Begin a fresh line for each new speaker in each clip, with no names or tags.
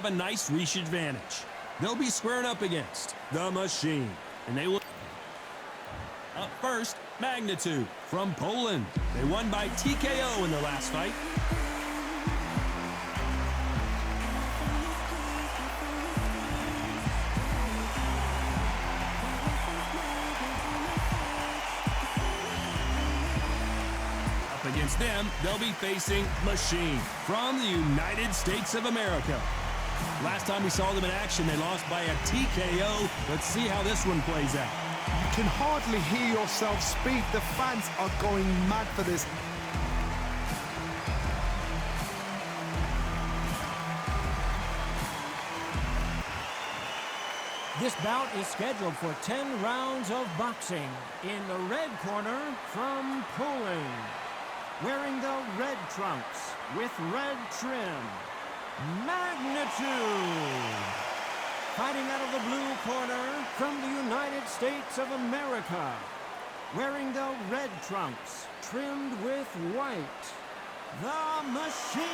have a nice reach advantage. They'll be squaring up against the Machine. And they will... Up first, Magnitude from Poland. They won by TKO in the last fight. Against them, they'll be facing Machine from the United States of America. Last time we saw them in action, they lost by a TKO. Let's see how this one plays out.
You can hardly hear yourself speak. The fans are going mad for this.
This bout is scheduled for 10 rounds of boxing. In the red corner, from Poland, wearing the red trunks with red trim, Magnitude. Fighting out of the blue corner, from the United States of America, wearing the red trunks trimmed with white, the Machine.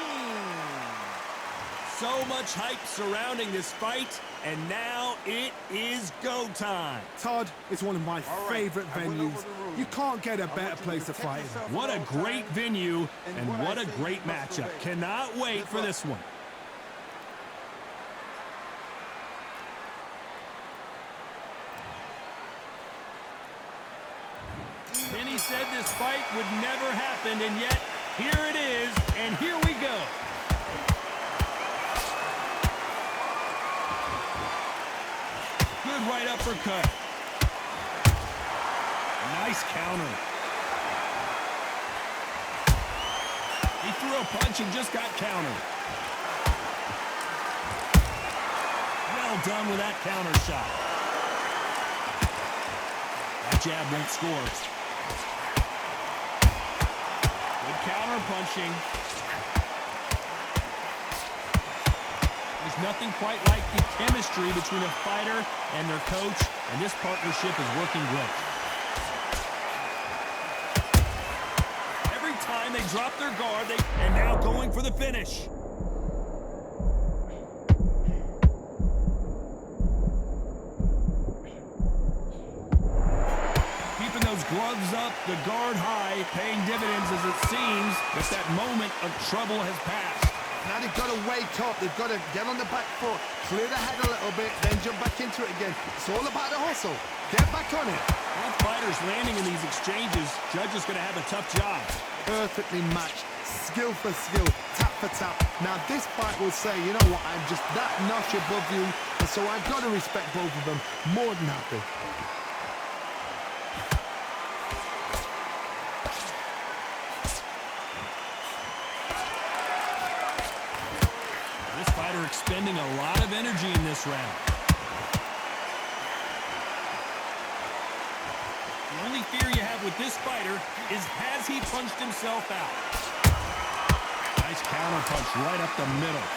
So much hype surrounding this fight, and now it is go time.
Todd, it's one of my favorite venues. You can't get a better place to fight in.
What a great venue, and what a great matchup. Cannot wait for this one. Penny said this fight would never happen, and yet here it is, and here we go. Good right uppercut. Nice counter. He threw a punch and just got countered. Well done with that counter shot. That jab won't score. Good counter punching. There's nothing quite like the chemistry between a fighter and their coach, and this partnership is working great. Every time they drop their guard, and now going for the finish. Keeping those gloves up, the guard high, paying dividends as it seems that that moment of trouble has passed.
Now they've got to wake up. They've got to get on the back foot, clear the head a little bit, then jump back into it again. It's all about the hustle. Get back on it.
Both fighters landing in these exchanges. Judge is going to have a tough job.
Perfectly matched. Skill for skill. Tap for tap. Now this fight will say, you know what, I'm just that notch above you, and so I've got to respect both of them. More than happy.
Expending a lot of energy in this round. The only fear you have with this fighter is, has he punched himself out? Nice counter punch right up the middle.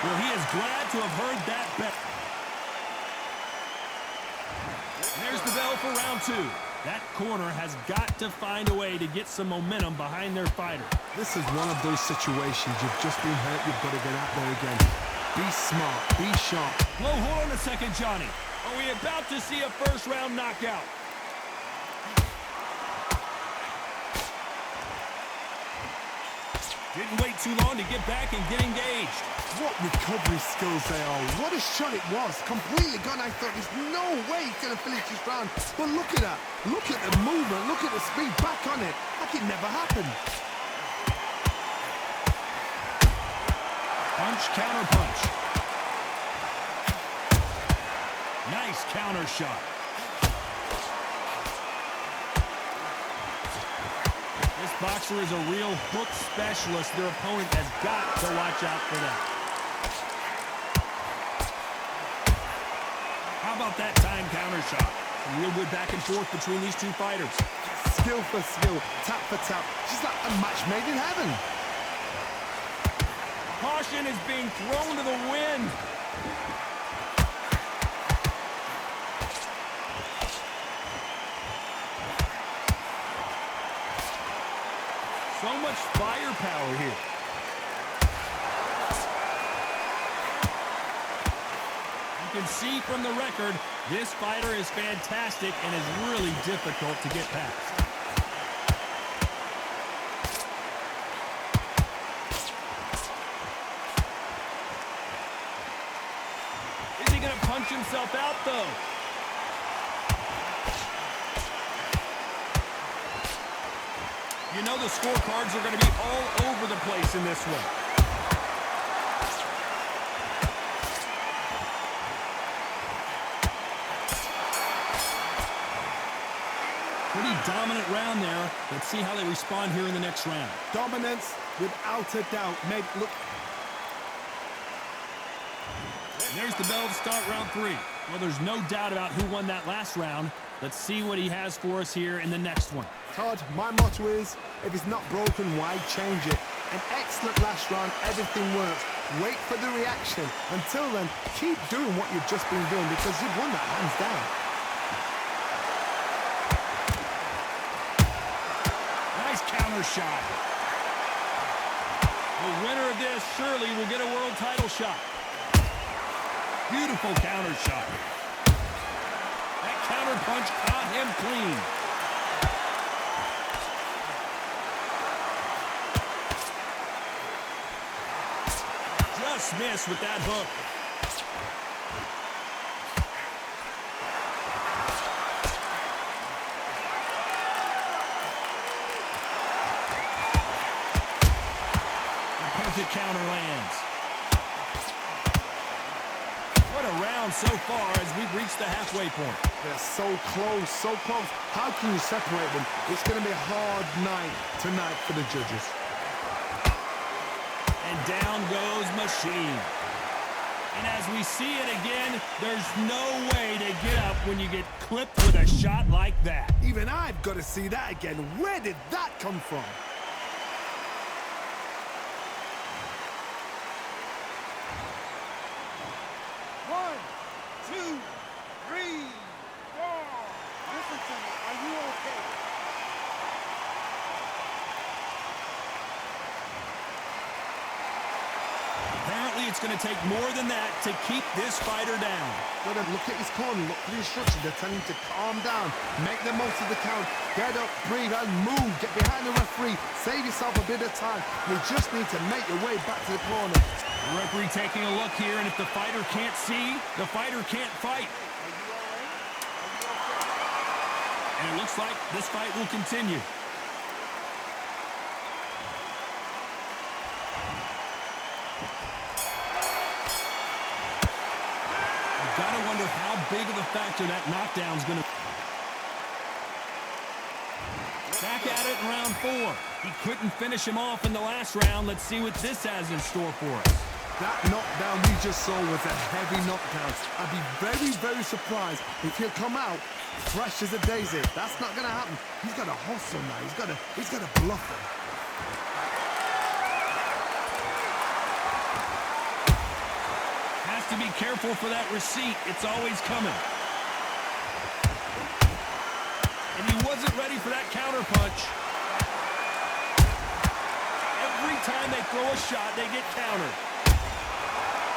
Well, he is glad to have heard that bet. There's the bell for round two. That corner has got to find a way to get some momentum behind their fighter.
This is one of those situations. You've just been hurt. You've got to get out there again. Be smart. Be sharp.
Whoa, hold on a second, Johnny. Are we about to see a first-round knockout? Didn't wait too long to get back and get engaged.
What recovery skills they are. What a shot it was. Completely gone. I thought there's no way he's going to finish this round. But look at that. Look at the movement. Look at the speed. Back on it. Like it never happened.
Punch, counter punch. Nice counter shot. This boxer is a real hook specialist. Their opponent has got to watch out for that. How about that time counter shot? Real good back and forth between these two fighters.
Skill for skill, tap for tap. Just like a match made in heaven.
Caution is being thrown to the wind. So much firepower here. You can see from the record, this fighter is fantastic and is really difficult to get past. Is he going to punch himself out, though? You know the scorecards are going to be all over the place in this one. Pretty dominant round there. Let's see how they respond here in the next round.
Dominance, without a doubt. Look.
And there's the bell to start round 3. Well, there's no doubt about who won that last round. Let's see what he has for us here in the next one.
Todd, my motto is, if it's not broken, why change it? An excellent last round, everything works. Wait for the reaction. Until then, keep doing what you've just been doing because you've won that hands down.
Nice counter shot. The winner of this surely will get a world title shot. Beautiful counter shot. That counter punch caught him clean. Just missed with that hook. The perfect counter lands. What a round so far as we've reached the halfway point.
They're so close, so close. How can you separate them? It's going to be a hard night tonight for the judges.
And down goes Machine. And as we see it again, there's no way to get up when you get clipped with a shot like that.
Even I've got to see that again. Where did that come from?
One, two, three, four. Listen to me. Are you okay?
Apparently, it's going to take more than that to keep this fighter down.
Look at his corner. Look for the instructions. They're telling him to calm down. Make the most of the count. Get up, breathe, and move. Get behind the referee. Save yourself a bit of time. You just need to make your way back to the corner.
The referee taking a look here, and if the fighter can't see, the fighter can't fight.
Are you all right? Are you okay?
And it looks like this fight will continue. Gotta wonder how big of a factor that knockdown's gonna. Back at it in round 4. He couldn't finish him off in the last round. Let's see what this has in store for us.
That knockdown we just saw was a heavy knockdown. I'd be very, very surprised if he'll come out fresh as a daisy. That's not gonna happen. He's got to hustle now. He's got to bluff him.
To be careful for that receipt. It's always coming. And he wasn't ready for that counter punch. Every time they throw a shot, they get countered.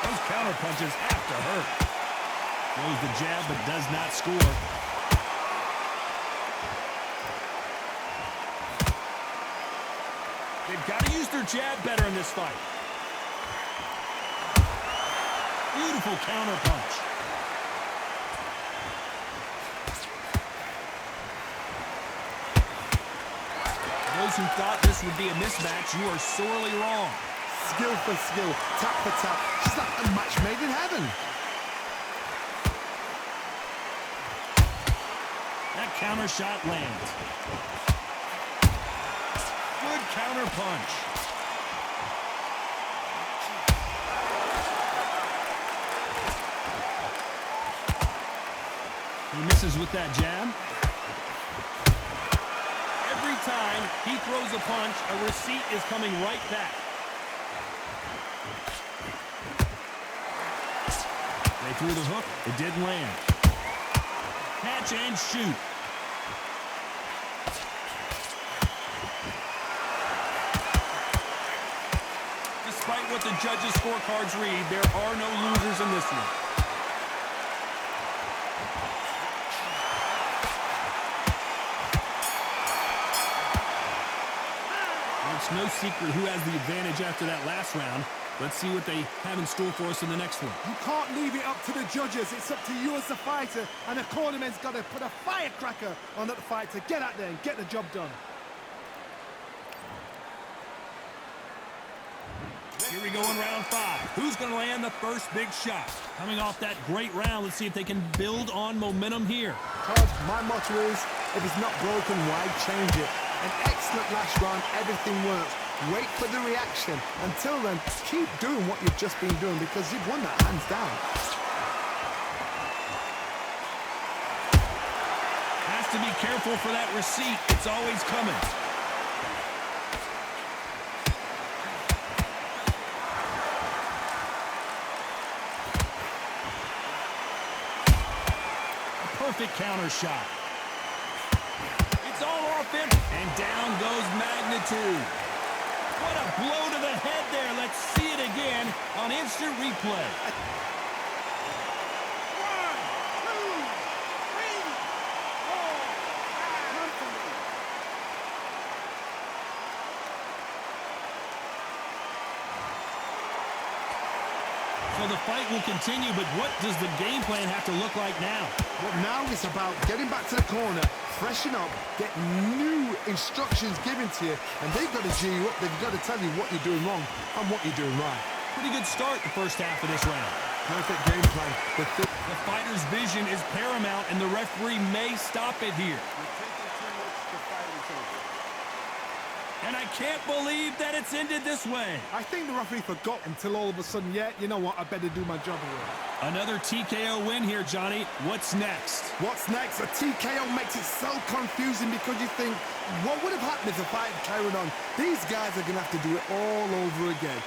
Those counter punches have to hurt. Throws the jab, but does not score. They've got to use their jab better in this fight. Beautiful counter punch. Those who thought this would be a mismatch, you are sorely wrong.
Skill for skill, tap for tap. She's like a match made in heaven.
That counter shot lands. Good counter punch. He misses with that jab. Every time he throws a punch, a receipt is coming right back. They threw the hook. It didn't land. Catch and shoot. what the judges' scorecards read. There are no losers in this one. It's no secret who has the advantage after that last round. Let's see what they have in store for us in the next one.
You can't leave it up to the judges. It's up to you as the fighter, and the cornerman's got to put a firecracker on that fight to get out there and get the job done.
Here we go in round 5. Who's going to land the first big shot? Coming off that great round, let's see if they can build on momentum here.
Todd, my motto is, if it's not broken, why change it? An excellent last round, everything works. Wait for the reaction. Until then, keep doing what you've just been doing because you've won that hands down.
Has to be careful for that receipt. It's always coming. A perfect counter shot. It's all offense. And down goes Magnitude. What a blow to the head there. Let's see it again on instant replay. 1, 2, 3, 4. So the fight will continue, but what does the game plan have to look like now?
Well, now it's about getting back to the corner, freshen up, get new instructions given to you, and they've got to G you up. They've got to tell you what you're doing wrong and what you're doing right.
Pretty good start the first half of this round.
Perfect game plan.
The fighter's vision is paramount, and the referee may stop it here. And I can't believe that it's ended this way.
I think the referee forgot until all of a sudden, yeah, you know what, I better do my job here.
Another TKO win here, Johnny. What's next?
What's next? A TKO makes it so confusing because you think, what would have happened if the fight carried on? These guys are going to have to do it all over again.